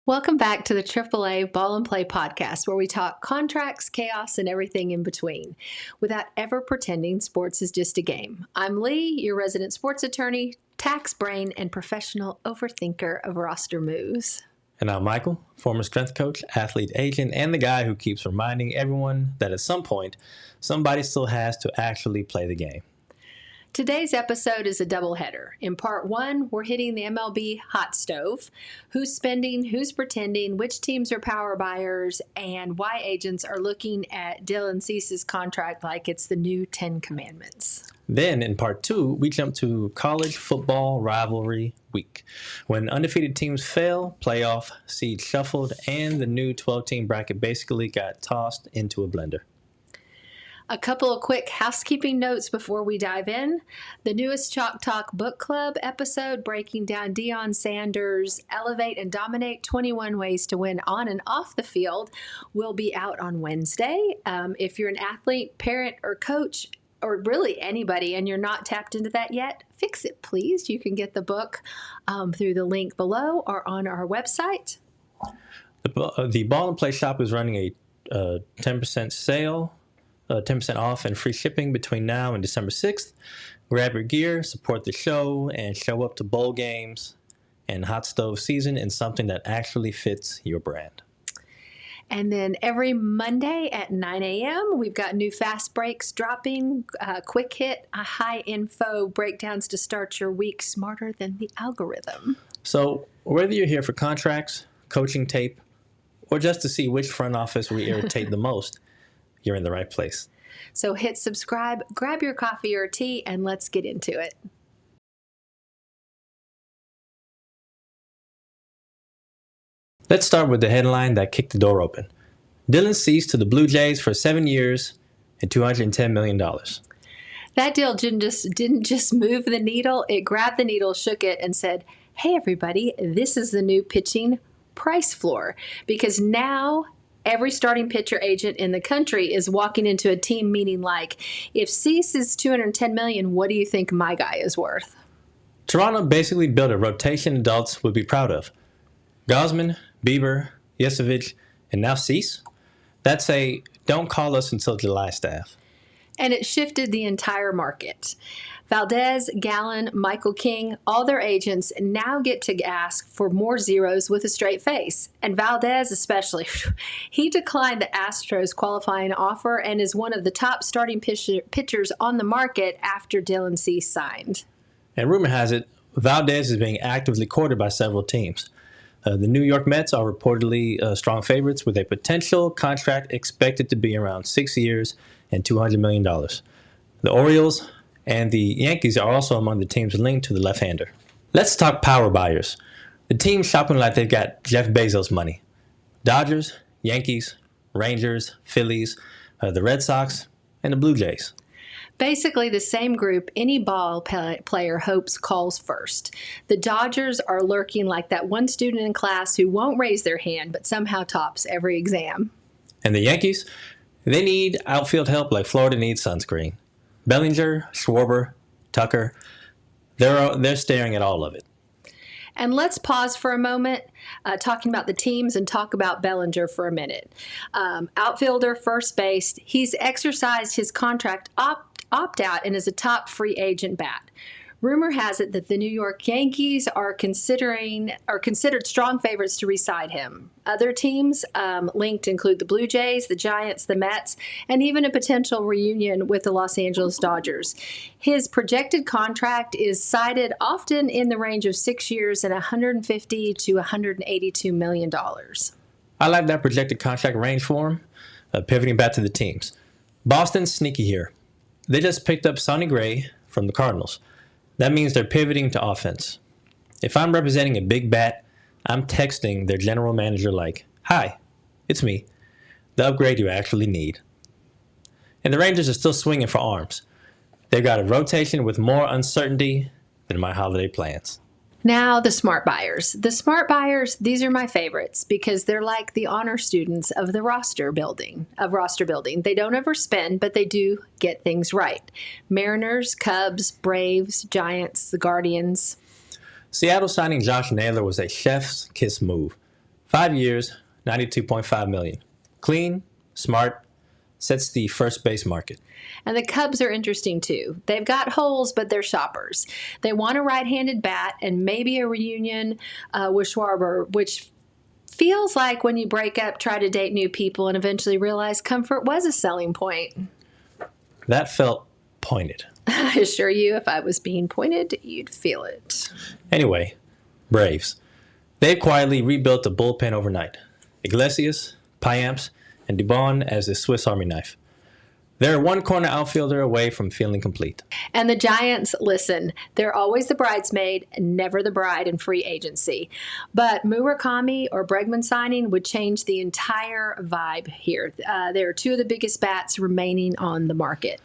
Welcome back to the AAA Ball and Play podcast, where we talk contracts, chaos, and everything in between, without ever pretending sports is just a game. I'm Lee, your resident sports attorney, tax brain, and professional overthinker of roster moves. And I'm Michael, former strength coach, athlete agent, and the guy who keeps reminding everyone that at some point, somebody still has to actually play the game. Today's episode is a doubleheader. In part one, we're hitting the MLB hot stove. Who's spending, who's pretending, which teams are power buyers, and why agents are looking at Dylan Cease's contract like it's the new 10 Commandments. Then in part two, we jump to college football rivalry week. When undefeated teams fail, playoff seeds shuffled, and the new 12-team bracket basically got tossed into a blender. A couple of quick housekeeping notes before we dive in. The newest Chalk Talk Book Club episode, breaking down Deion Sanders' Elevate and Dominate 21 Ways to Win on and off the Field, will be out on Wednesday. If you're an athlete, parent, or coach, or really anybody, and you're not tapped into that yet, fix it, please. You can get the book through the link below or on our website. The Ball and Play shop is running a 10% sale. 10% off and free shipping between now and December 6th. Grab your gear, support the show, and show up to bowl games and hot stove season in something that actually fits your brand. And then every Monday at 9 a.m., we've got new fast breaks dropping, quick hit, high info breakdowns to start your week smarter than the algorithm. So whether you're here for contracts, coaching tape, or just to see which front office we irritate the most, you're in the right place. So hit subscribe, grab your coffee or tea, and let's get into it. Let's start with the headline that kicked the door open. Dylan Cease to the Blue Jays for 7 years and $210 million. That deal didn't just move the needle. It grabbed the needle, shook it, and said, hey, everybody, this is the new pitching price floor. Because now every starting pitcher agent in the country is walking into a team meeting like, if Cease is $210 million, what do you think my guy is worth? Toronto basically built a rotation adults would be proud of. Gosman, Bieber, Yesevich, and now Cease? That's a don't call us until July staff. And it shifted the entire market. Valdez, Gallen, Michael King, all their agents now get to ask for more zeros with a straight face. And Valdez especially, he declined the Astros qualifying offer and is one of the top starting pitchers on the market after Dylan Cease signed. And rumor has it, Valdez is being actively courted by several teams. The New York Mets are reportedly strong favorites with a potential contract expected to be around 6 years and $200 million. The Orioles and the Yankees are also among the teams linked to the left-hander. Let's talk power buyers. The teams shopping like they've got Jeff Bezos money. Dodgers, Yankees, Rangers, Phillies, the Red Sox, and the Blue Jays. Basically the same group any ball player hopes calls first. The Dodgers are lurking like that one student in class who won't raise their hand but somehow tops every exam. And the Yankees, they need outfield help like Florida needs sunscreen. Bellinger, Schwarber, Tucker, they're staring at all of it. And let's pause for a moment talking about the teams and talk about Bellinger for a minute. Outfielder, first base, he's exercised his contract opt-out and is a top free agent bat. Rumor has it that the New York Yankees are considered strong favorites to re-sign him. Other teams linked include the Blue Jays, the Giants, the Mets, and even a potential reunion with the Los Angeles Dodgers. His projected contract is cited often in the range of 6 years and $150 to $182 million. I like that projected contract range for him. Pivoting back to the teams. Boston's sneaky here. They just picked up Sonny Gray from the Cardinals. That means they're pivoting to offense. If I'm representing a big bat, I'm texting their general manager like, hi, it's me, the upgrade you actually need. And the Rangers are still swinging for arms. They've got a rotation with more uncertainty than my holiday plans. Now, the smart buyers. The smart buyers, these are my favorites because they're like the honor students of the roster building. They don't overspend, but they do get things right. Mariners, Cubs, Braves, Giants, the Guardians. Seattle signing Josh Naylor was a chef's kiss move. 5 years, $92.5 million. Clean, smart, sets the first base market. And the Cubs are interesting too. They've got holes, but they're shoppers. They want a right-handed bat and maybe a reunion with Schwarber, which feels like when you break up, try to date new people, and eventually realize comfort was a selling point. That felt pointed. I assure you, if I was being pointed, you'd feel it. Anyway, Braves. They quietly rebuilt the bullpen overnight. Iglesias, Payamps, and Dubon as the Swiss Army knife. They're one corner outfielder away from feeling complete. And the Giants, listen, they're always the bridesmaid, never the bride in free agency. But Murakami or Bregman signing would change the entire vibe here. There are two of the biggest bats remaining on the market.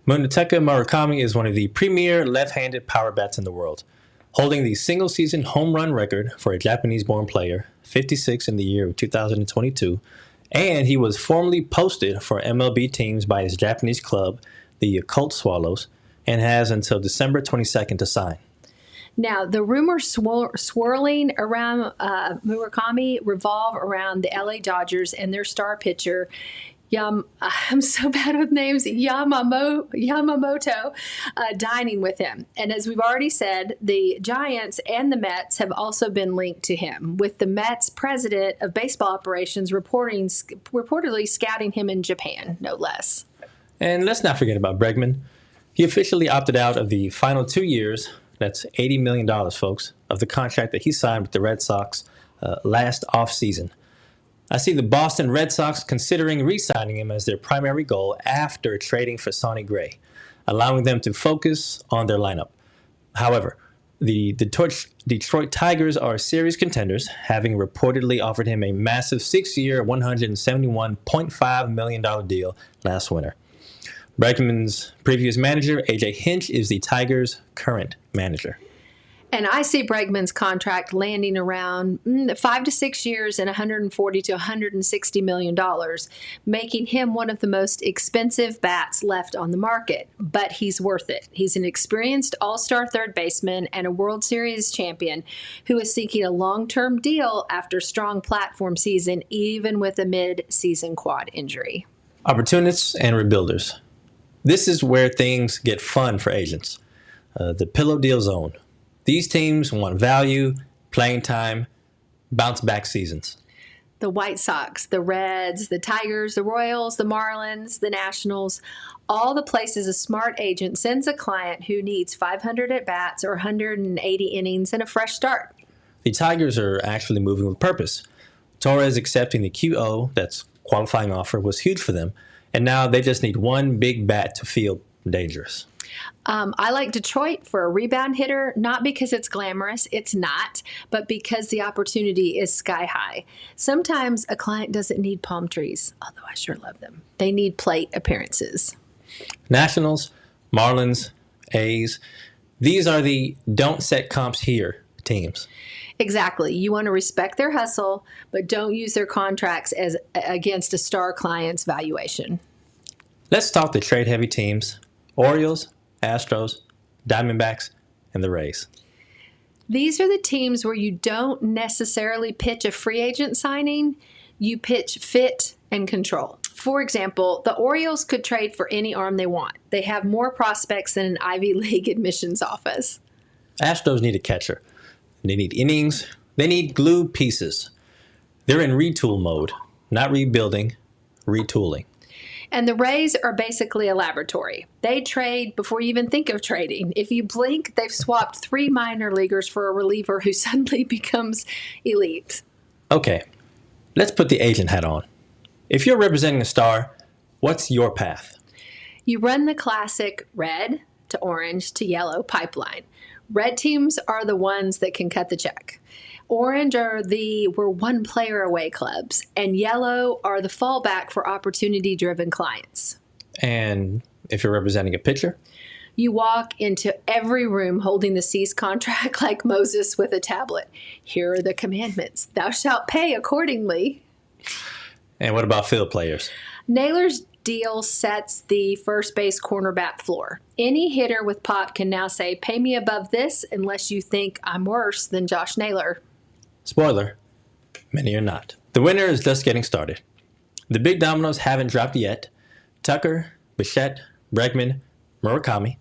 Munetaka Murakami is one of the premier left-handed power bats in the world, holding the single-season home run record for a Japanese-born player, 56 in the year of 2022, and he was formerly posted for MLB teams by his Japanese club, the Yakult Swallows, and has until December 22nd to sign. Now, the rumors swirling around Murakami revolve around the LA Dodgers and their star pitcher, I'm so bad with names, Yamamoto, dining with him. And as we've already said, the Giants and the Mets have also been linked to him, with the Mets president of baseball operations reportedly scouting him in Japan, no less. And let's not forget about Bregman. He officially opted out of the final 2 years, that's $80 million, folks, of the contract that he signed with the Red Sox last offseason. I see the Boston Red Sox considering re-signing him as their primary goal after trading for Sonny Gray, allowing them to focus on their lineup. However, the Detroit Tigers are serious contenders, having reportedly offered him a massive 6-year, $171.5 million deal last winter. Bregman's previous manager, A.J. Hinch, is the Tigers' current manager. And I see Bregman's contract landing around 5 to 6 years and $140 to $160 million, making him one of the most expensive bats left on the market. But he's worth it. He's an experienced all-star third baseman and a World Series champion who is seeking a long-term deal after a strong platform season, even with a mid-season quad injury. Opportunists and rebuilders. This is where things get fun for agents. The pillow deal zone. These teams want value, playing time, bounce-back seasons. The White Sox, the Reds, the Tigers, the Royals, the Marlins, the Nationals, all the places a smart agent sends a client who needs 500 at-bats or 180 innings and a fresh start. The Tigers are actually moving with purpose. Torres accepting the QO, that's qualifying offer, was huge for them, and now they just need one big bat to feel dangerous. I like Detroit for a rebound hitter, not because it's glamorous, it's not, but because the opportunity is sky high. Sometimes a client doesn't need palm trees, although I sure love them. They need plate appearances. Nationals, Marlins, A's, these are the don't set comps here teams. Exactly. You want to respect their hustle, but don't use their contracts as against a star client's valuation. Let's talk the trade-heavy teams, Orioles, Astros, Diamondbacks, and the Rays. These are the teams where you don't necessarily pitch a free agent signing, you pitch fit and control. For example, the Orioles could trade for any arm they want. They have more prospects than an Ivy League admissions office. Astros need a catcher. They need innings. They need glue pieces. They're in retool mode, not rebuilding, retooling. And the Rays are basically a laboratory. They trade before you even think of trading. If you blink, they've swapped 3 minor leaguers for a reliever who suddenly becomes elite. Okay, let's put the agent hat on. If you're representing a star, what's your path? You run the classic red to orange to yellow pipeline. Red teams are the ones that can cut the check. Orange are the we're one player away clubs, and yellow are the fallback for opportunity-driven clients. And if you're representing a pitcher? You walk into every room holding the cease contract like Moses with a tablet. Here are the commandments. Thou shalt pay accordingly. And what about field players? Naylor's deal sets the first base cornerback floor. Any hitter with pop can now say, pay me above this unless you think I'm worse than Josh Naylor. Spoiler, Many are not. The winter is just getting started. The big dominoes haven't dropped yet. Tucker, Bichette, Bregman, Murakami.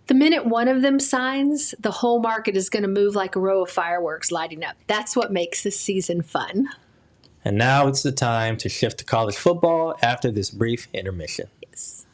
The minute one of them signs, the whole market is going to move like a row of fireworks lighting up. That's what makes this season fun. And now it's the time to shift to college football after this brief intermission. Yes.